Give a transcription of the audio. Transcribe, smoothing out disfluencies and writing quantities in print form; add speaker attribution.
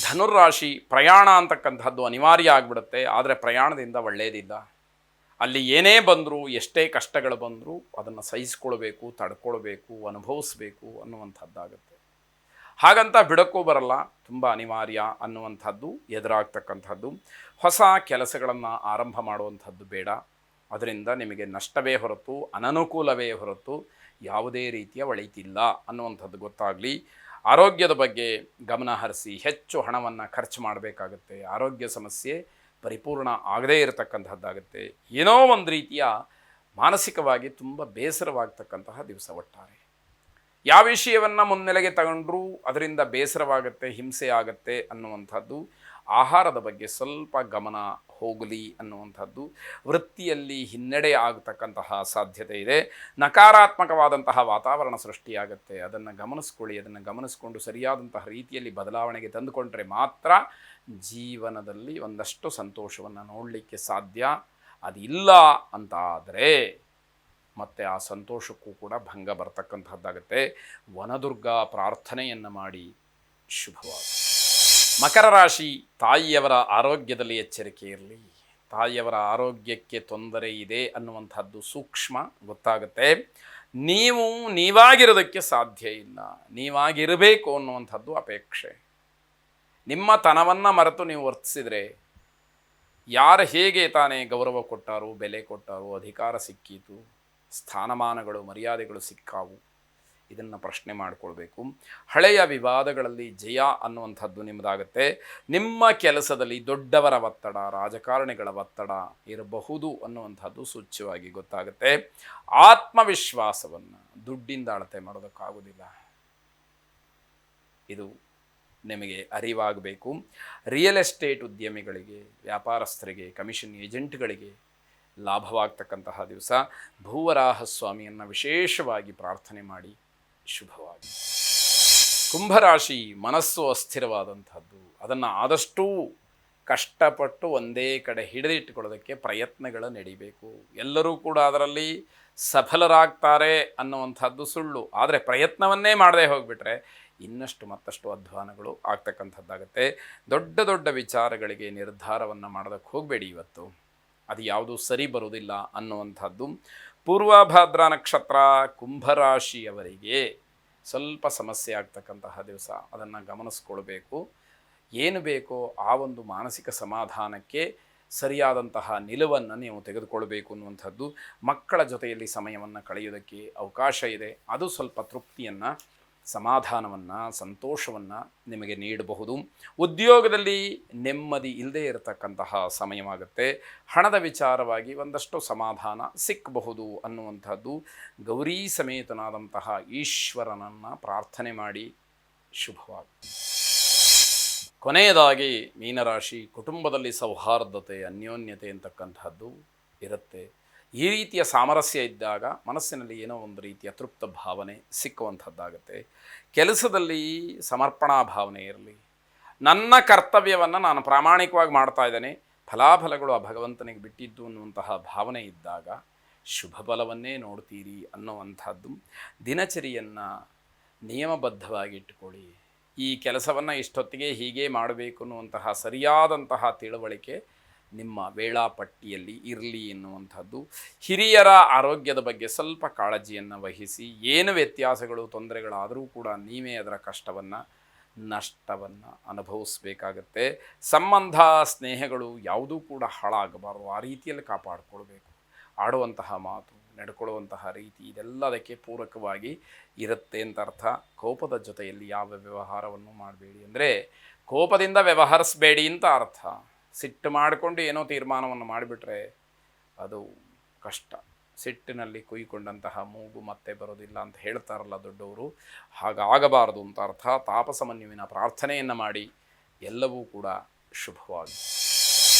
Speaker 1: ಧನುರ್ರಾಶಿ ಪ್ರಯಾಣ ಅಂತಕ್ಕಂಥದ್ದು ಅನಿವಾರ್ಯ ಆಗಿಬಿಡುತ್ತೆ. ಆದರೆ ಪ್ರಯಾಣದಿಂದ ಒಳ್ಳೆಯದಿಲ್ಲ. ಅಲ್ಲಿ ಏನೇ ಬಂದರೂ, ಎಷ್ಟೇ ಕಷ್ಟಗಳು ಬಂದರೂ ಅದನ್ನು ಸಹಿಸ್ಕೊಳ್ಬೇಕು, ತಡ್ಕೊಳ್ಬೇಕು, ಅನುಭವಿಸ್ಬೇಕು ಅನ್ನುವಂಥದ್ದಾಗುತ್ತೆ. ಹಾಗಂತ ಬಿಡಕ್ಕೂ ಬರಲ್ಲ, ತುಂಬ ಅನಿವಾರ್ಯ ಅನ್ನುವಂಥದ್ದು ಎದುರಾಗ್ತಕ್ಕಂಥದ್ದು. ಹೊಸ ಕೆಲಸಗಳನ್ನು ಆರಂಭ ಮಾಡುವಂಥದ್ದು ಬೇಡ. ಅದರಿಂದ ನಿಮಗೆ ನಷ್ಟವೇ ಹೊರತು ಅನನುಕೂಲವೇ ಹೊರತು ಯಾವುದೇ ರೀತಿಯ ಒಳಿತಿಲ್ಲ ಅನ್ನುವಂಥದ್ದು ಗೊತ್ತಾಗಲಿ. ಆರೋಗ್ಯದ ಬಗ್ಗೆ ಗಮನ ಹರಿಸಿ, ಹೆಚ್ಚು ಹಣವನ್ನು ಖರ್ಚು ಮಾಡಬೇಕಾಗತ್ತೆ. ಆರೋಗ್ಯ ಸಮಸ್ಯೆ ಪರಿಪೂರ್ಣ ಆಗದೇ ಇರತಕ್ಕಂಥದ್ದಾಗುತ್ತೆ. ಏನೋ ಒಂದು ರೀತಿಯ ಮಾನಸಿಕವಾಗಿ ತುಂಬ ಬೇಸರವಾಗ್ತಕ್ಕಂತಹ ದಿವಸ. ಒಟ್ಟಾರೆ ಯಾವ ವಿಷಯವನ್ನು ಮುನ್ನೆಲೆಗೆ ತಗೊಂಡ್ರೂ ಅದರಿಂದ ಬೇಸರವಾಗುತ್ತೆ, ಹಿಂಸೆ ಆಗುತ್ತೆ ಅನ್ನುವಂಥದ್ದು. ಆಹಾರದ ಬಗ್ಗೆ ಸ್ವಲ್ಪ ಗಮನ ಹೋಗಲಿ ಅನ್ನುವಂಥದ್ದು. ವೃತ್ತಿಯಲ್ಲಿ ಹಿನ್ನಡೆ ಆಗತಕ್ಕಂತಹ ಸಾಧ್ಯತೆ ಇದೆ. ನಕಾರಾತ್ಮಕವಾದಂತಹ ವಾತಾವರಣ ಸೃಷ್ಟಿಯಾಗುತ್ತೆ. ಅದನ್ನು ಗಮನಿಸ್ಕೊಳ್ಳಿ. ಅದನ್ನು ಗಮನಿಸ್ಕೊಂಡು ಸರಿಯಾದಂತಹ ರೀತಿಯಲ್ಲಿ ಬದಲಾವಣೆಗೆ ತಂದುಕೊಂಡ್ರೆ ಮಾತ್ರ ಜೀವನದಲ್ಲಿ ಒಂದಷ್ಟು ಸಂತೋಷವನ್ನು ನೋಡಲಿಕ್ಕೆ ಸಾಧ್ಯ. ಅದಿಲ್ಲ ಅಂತ ಆದರೆ ಮತ್ತು ಆ ಸಂತೋಷಕ್ಕೂ ಕೂಡ ಭಂಗ ಬರ್ತಕ್ಕಂಥದ್ದಾಗುತ್ತೆ. ವನದುರ್ಗಾ ಪ್ರಾರ್ಥನೆಯನ್ನು ಮಾಡಿ. ಶುಭವಾದ. ಮಕರ ರಾಶಿ, ತಾಯಿಯವರ ಆರೋಗ್ಯದಲ್ಲಿ ಎಚ್ಚರಿಕೆ ಇರಲಿ. ತಾಯಿಯವರ ಆರೋಗ್ಯಕ್ಕೆ ತೊಂದರೆ ಇದೆ ಅನ್ನುವಂಥದ್ದು ಸೂಕ್ಷ್ಮ ಗೊತ್ತಾಗುತ್ತೆ. ನೀವು ನೀವಾಗಿರೋದಕ್ಕೆ ಸಾಧ್ಯ ಇಲ್ಲ. ನೀವಾಗಿರಬೇಕು ಅನ್ನುವಂಥದ್ದು ಅಪೇಕ್ಷೆ. ನಿಮ್ಮ ತನವನ್ನು ಮರೆತು ನೀವು ವರ್ತಿಸಿದರೆ ಯಾರು ಹೇಗೆ ತಾನೇ ಗೌರವ ಕೊಟ್ಟಾರೋ, ಬೆಲೆ ಕೊಟ್ಟಾರೋ, ಅಧಿಕಾರ ಸಿಕ್ಕೀತು, ಸ್ಥಾನಮಾನಗಳು ಮರ್ಯಾದೆಗಳು ಸಿಕ್ಕಾವು, ಇದನ್ನು ಪ್ರಶ್ನೆ ಮಾಡಿಕೊಳ್ಬೇಕು. ಹಳೆಯ ವಿವಾದಗಳಲ್ಲಿ ಜಯ ಅನ್ನುವಂಥದ್ದು ನಿಮ್ಮದಾಗುತ್ತೆ. ನಿಮ್ಮ ಕೆಲಸದಲ್ಲಿ ದೊಡ್ಡವರ ಒತ್ತಡ, ರಾಜಕಾರಣಿಗಳ ಒತ್ತಡ ಇರಬಹುದು ಅನ್ನುವಂಥದ್ದು ಸೂಚ್ಯವಾಗಿ ಗೊತ್ತಾಗುತ್ತೆ. ಆತ್ಮವಿಶ್ವಾಸವನ್ನು ದುಡ್ಡಿಂದ ಅಳತೆ ಮಾಡೋದಕ್ಕಾಗೋದಿಲ್ಲ. ಇದು ನಿಮಗೆ ಅರಿವಾಗಬೇಕು. ರಿಯಲ್ ಎಸ್ಟೇಟ್ ಉದ್ಯಮಿಗಳಿಗೆ, ವ್ಯಾಪಾರಸ್ಥರಿಗೆ, ಕಮಿಷನ್ ಏಜೆಂಟ್ಗಳಿಗೆ ಲಾಭವಾಗ್ತಕ್ಕಂತಹ ದಿವಸ. ಭೂವರಾಹ ಸ್ವಾಮಿಯನ್ನು ವಿಶೇಷವಾಗಿ ಪ್ರಾರ್ಥನೆ ಮಾಡಿ. ಶುಭವಾಗಿ. ಕುಂಭರಾಶಿ, ಮನಸ್ಸು ಅಸ್ಥಿರವಾದಂಥದ್ದು. ಅದನ್ನು ಆದಷ್ಟೂ ಕಷ್ಟಪಟ್ಟು ಒಂದೇ ಕಡೆ ಹಿಡಿದಿಟ್ಟುಕೊಳ್ಳೋದಕ್ಕೆ ಪ್ರಯತ್ನಗಳು ನಡೀಬೇಕು. ಎಲ್ಲರೂ ಕೂಡ ಅದರಲ್ಲಿ ಸಫಲರಾಗ್ತಾರೆ ಅನ್ನುವಂಥದ್ದು ಸುಳ್ಳು. ಆದರೆ ಪ್ರಯತ್ನವನ್ನೇ ಮಾಡದೆ ಹೋಗಿಬಿಟ್ರೆ ಇನ್ನಷ್ಟು ಮತ್ತಷ್ಟು ಅಧ್ವಾನಗಳು ಆಗ್ತಕ್ಕಂಥದ್ದಾಗುತ್ತೆ. ದೊಡ್ಡ ದೊಡ್ಡ ವಿಚಾರಗಳಿಗೆ ನಿರ್ಧಾರವನ್ನು ಮಾಡೋದಕ್ಕೆ ಹೋಗಬೇಡಿ ಇವತ್ತು. ಅದು ಯಾವುದೂ ಸರಿ ಬರುವುದಿಲ್ಲ ಅನ್ನುವಂಥದ್ದು. ಪೂರ್ವಭಾದ್ರ ನಕ್ಷತ್ರ ಕುಂಭರಾಶಿಯವರಿಗೆ ಸ್ವಲ್ಪ ಸಮಸ್ಯೆ ಆಗ್ತಕ್ಕಂತಹ ದಿವಸ. ಅದನ್ನು ಗಮನಿಸ್ಕೊಳ್ಬೇಕು. ಏನು ಬೇಕೋ ಆ ಒಂದು ಮಾನಸಿಕ ಸಮಾಧಾನಕ್ಕೆ ಸರಿಯಾದಂತಹ ನಿಲುವನ್ನು ನೀವು ತೆಗೆದುಕೊಳ್ಬೇಕು ಅನ್ನುವಂಥದ್ದು. ಮಕ್ಕಳ ಜೊತೆಯಲ್ಲಿ ಸಮಯವನ್ನು ಕಳೆಯೋದಕ್ಕೆ ಅವಕಾಶ ಇದೆ. ಅದು ಸ್ವಲ್ಪ ತೃಪ್ತಿಯನ್ನು, ಸಮಾಧಾನವನ್ನು, ಸಂತೋಷವನ್ನು ನಿಮಗೆ ನೀಡಬಹುದು. ಉದ್ಯೋಗದಲ್ಲಿ ನೆಮ್ಮದಿ ಇಲ್ಲದೆ ಇರತಕ್ಕಂತಹ ಸಮಯವಾಗುತ್ತೆ. ಹಣದ ವಿಚಾರವಾಗಿ ಒಂದಷ್ಟು ಸಮಾಧಾನ ಸಿಕ್ಕಬಹುದು ಅನ್ನುವಂಥದ್ದು. ಗೌರಿ ಸಮೇತನಾದಂತಹ ಈಶ್ವರನನ್ನು ಪ್ರಾರ್ಥನೆ ಮಾಡಿ. ಶುಭವಾಗಿ. ಕೊನೆಯದಾಗಿ ಮೀನರಾಶಿ, ಕುಟುಂಬದಲ್ಲಿ ಸೌಹಾರ್ದತೆ, ಅನ್ಯೋನ್ಯತೆ ಅಂತಕ್ಕಂಥದ್ದು ಇರುತ್ತೆ. ಈ ರೀತಿಯ ಸಾಮರಸ್ಯ ಇದ್ದಾಗ ಮನಸ್ಸಿನಲ್ಲಿ ಏನೋ ಒಂದು ರೀತಿಯ ತೃಪ್ತ ಭಾವನೆ ಸಿಕ್ಕುವಂಥದ್ದಾಗುತ್ತೆ. ಕೆಲಸದಲ್ಲಿ ಸಮರ್ಪಣಾ ಭಾವನೆ ಇರಲಿ. ನನ್ನ ಕರ್ತವ್ಯವನ್ನು ನಾನು ಪ್ರಾಮಾಣಿಕವಾಗಿ ಮಾಡ್ತಾ ಇದ್ದೇನೆ, ಫಲಾಫಲಗಳು ಆ ಭಗವಂತನಿಗೆ ಬಿಟ್ಟಿದ್ದು ಅನ್ನುವಂತಹ ಭಾವನೆ ಇದ್ದಾಗ ಶುಭ ಫಲವನ್ನೇ ನೋಡ್ತೀರಿ ಅನ್ನುವಂಥದ್ದು. ದಿನಚರಿಯನ್ನು ನಿಯಮಬದ್ಧವಾಗಿ ಇಟ್ಟುಕೊಳ್ಳಿ. ಈ ಕೆಲಸವನ್ನು ಇಷ್ಟೊತ್ತಿಗೆ ಹೀಗೆ ಮಾಡಬೇಕು ಅನ್ನುವಂತಹ ಸರಿಯಾದಂತಹ ತಿಳುವಳಿಕೆ ನಿಮ್ಮ ವೇಳಾಪಟ್ಟಿಯಲ್ಲಿ ಇರಲಿ ಎನ್ನುವಂಥದ್ದು. ಹಿರಿಯರ ಆರೋಗ್ಯದ ಬಗ್ಗೆ ಸ್ವಲ್ಪ ಕಾಳಜಿಯನ್ನು ವಹಿಸಿ. ಏನು ವ್ಯತ್ಯಾಸಗಳು, ತೊಂದರೆಗಳಾದರೂ ಕೂಡ ನೀವೇ ಅದರ ಕಷ್ಟವನ್ನು, ನಷ್ಟವನ್ನು ಅನುಭವಿಸಬೇಕಾಗತ್ತೆ. ಸಂಬಂಧ, ಸ್ನೇಹಗಳು ಯಾವುದೂ ಕೂಡ ಹಾಳಾಗಬಾರದು. ಆ ರೀತಿಯಲ್ಲಿ ಕಾಪಾಡಿಕೊಳ್ಬೇಕು. ಆಡುವಂತಹ ಮಾತು, ನಡ್ಕೊಳ್ಳುವಂತಹ ರೀತಿ ಇದೆಲ್ಲದಕ್ಕೆ ಪೂರಕವಾಗಿ ಇರುತ್ತೆ ಅಂತ ಅರ್ಥ. ಕೋಪದ ಜೊತೆಯಲ್ಲಿ ಯಾವ ವ್ಯವಹಾರವನ್ನು ಮಾಡಬೇಡಿ, ಅಂದರೆ ಕೋಪದಿಂದ ವ್ಯವಹರಿಸಬೇಡಿ ಅಂತ ಅರ್ಥ. ಸಿಟ್ಟು ಮಾಡಿಕೊಂಡು ಏನೋ ತೀರ್ಮಾನವನ್ನು ಮಾಡಿಬಿಟ್ರೆ ಅದು ಕಷ್ಟ. ಸಿಟ್ಟಿನಲ್ಲಿ ಕುಯ್ಕೊಂಡಂತಹ ಮೂಗು ಮತ್ತೆ ಬರೋದಿಲ್ಲ ಅಂತ ಹೇಳ್ತಾರಲ್ಲ ದೊಡ್ಡವರು, ಹಾಗಾಗಬಾರದು ಅಂತ ಅರ್ಥ. ತಾಪಸಮನ್ಯುವಿನ ಪ್ರಾರ್ಥನೆಯನ್ನು ಮಾಡಿ. ಎಲ್ಲವೂ ಕೂಡ ಶುಭವಾಗಿ.